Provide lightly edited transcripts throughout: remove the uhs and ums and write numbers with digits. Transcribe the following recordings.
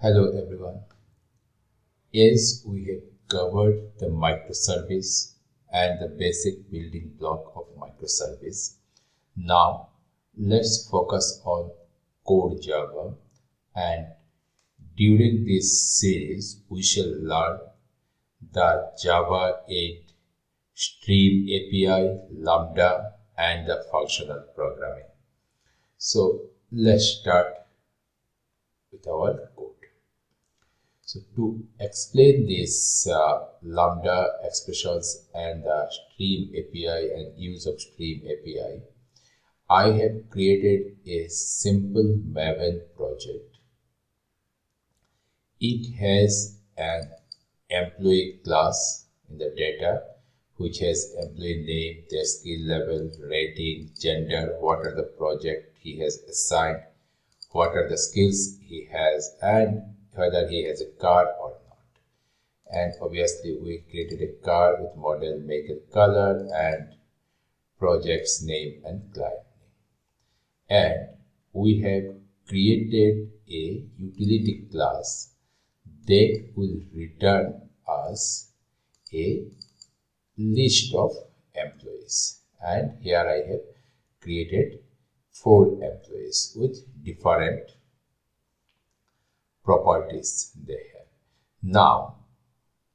Hello everyone. As we have covered the microservice and the basic building block of microservice, now let's focus on core Java, and during this series we shall learn the Java 8 stream API, lambda and the functional programming. So let's start with our code. So to explain this lambda expressions and the stream API and use of stream API, I have created a simple Maven project. It has an employee class in the data which has employee name, their skill level, rating, gender, what are the project he has assigned, what are the skills he has, and whether he has a car or not. And obviously we created a car with model, make and color, and project's name and client name. And we have created a utility class that will return us a list of employees. And here I have created 4 employees with different properties they have. Now,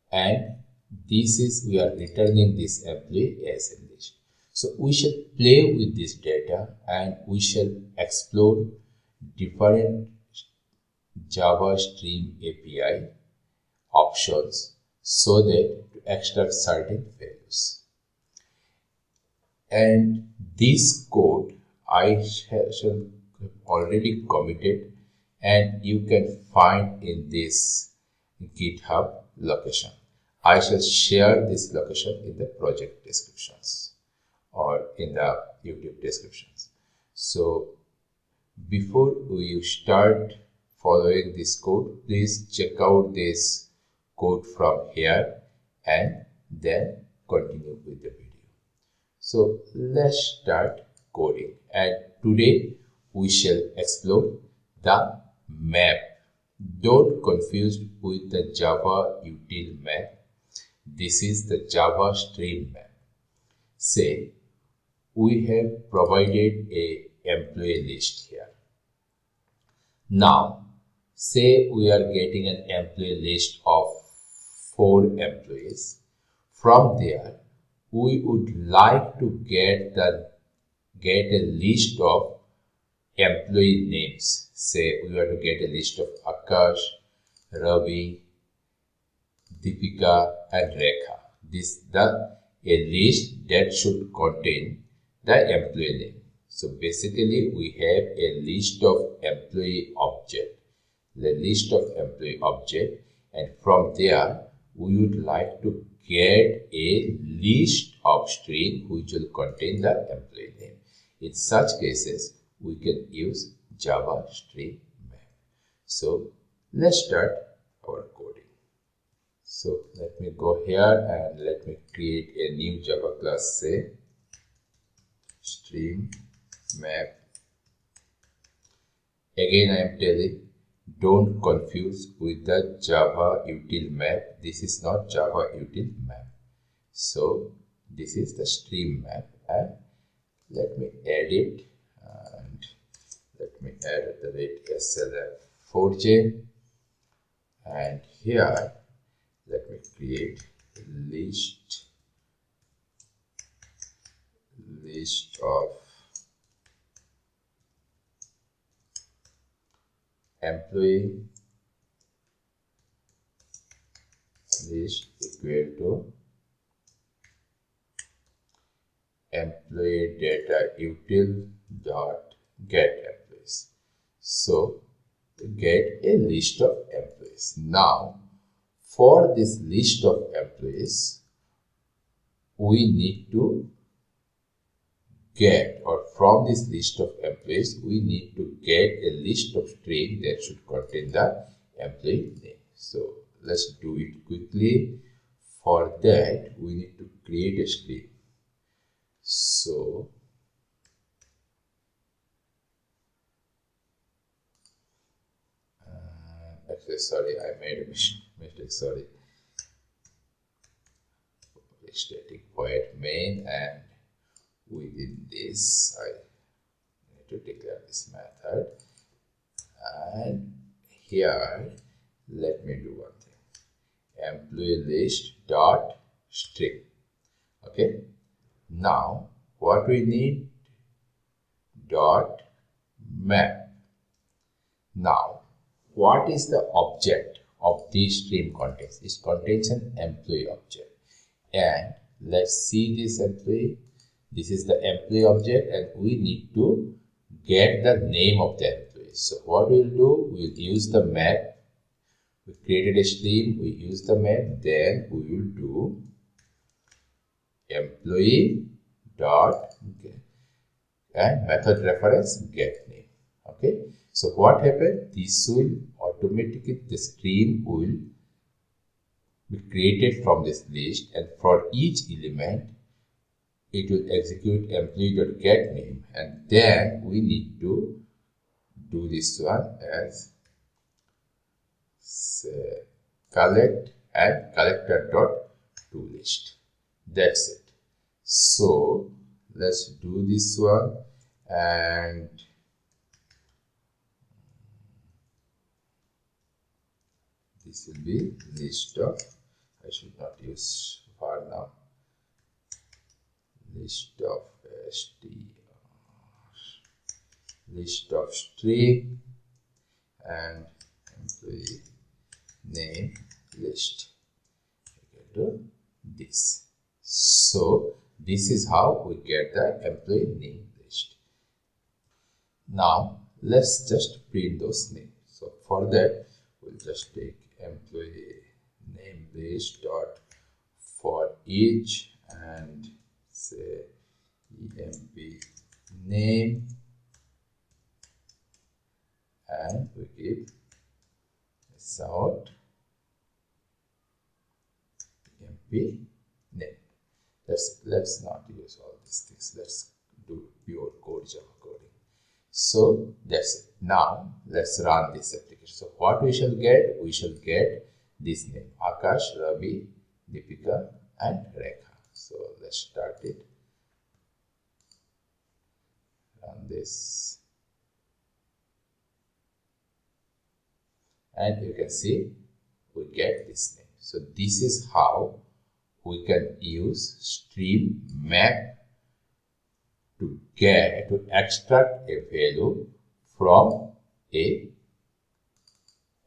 and this is, we are returning this employee as a list. So we shall play with this data and we shall explore different Java Stream API options so that to extract certain values. And this code I shall already committed, and you can find in this GitHub location. I shall share this location in the project descriptions or in the YouTube descriptions. So before we start following this code, please check out this code from here and then continue with the video. So let's start coding, and today we shall explore the map. Don't confuse with the Java util map. This is the Java stream map. Say we have provided a employee list here. Now say we are getting an employee list of 4 employees. From there we would like to get a list of employee names. Say we want to get a list of Akash, Ravi, Deepika and Rekha. A list that should contain the employee name. So basically we have a list of employee object, the list of employee object, and from there we would like to get a list of string which will contain the employee name. In such cases we can use Java stream map. So let's start our coding. So let me go here and let me create a new Java class, say stream map. Again I am telling, don't confuse with the Java util map. This is not Java util map. So this is the stream map, and let me add it, and let me add the rate slf4j, and here let me create a list of employee list equal to employee data util dot get employees. So get a list of employees. Now for this list of employees we need to get, or from this list of employees we need to get a list of string that should contain the employee name. So let's do it quickly. For that we need to create a string. So Actually, sorry, I made a mistake. Sorry. Static void main, and within this I need to declare this method, and here let me do one thing. Employee list dot string. Okay. Now what we need, dot map. Now what is the object of this stream contains? It contains an employee object. And let's see this employee. This is the employee object, and we need to get the name of the employee. So what we'll do, we'll use the map. We created a stream, we use the map, then we will do employee dot get, and method reference get name. Okay, so what happened, this will automatically, the stream will be created from this list, and for each element it will execute employee.get name, and then we need to do this one as say, collect and collector.toList. That's it. So let's do this one, and this will be list of, I should not use var now, list of str, list of string, and employee name list equal to this. So this is how we get the employee name list. Now let's just print those names. So for that we'll just take employee name list dot for each and say emp name, and we give this out emp name. Let's not use all these things. Let's do pure code Java coding. So that's it. Now let's run this application. So what we shall get? We shall get this name: Akash, Ravi, Deepika, and Rekha. So let's start it. Run this, and you can see we get this name. So this is how we can use stream map to extract a value from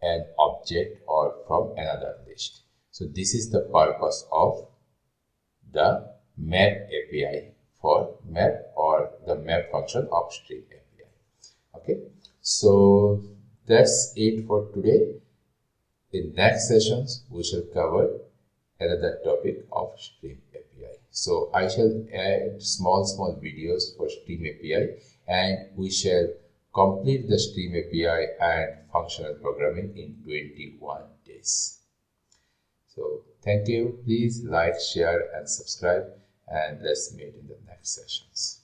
an object or from another list. So this is the purpose of the map API for map, or the map function of stream API. Okay, so that's it for today. In next sessions we shall cover another topic of stream API. So I shall add small videos for stream API, and we shall complete the stream API and functional programming in 21 days. So thank you. Please like, share, and subscribe, and let's meet in the next sessions.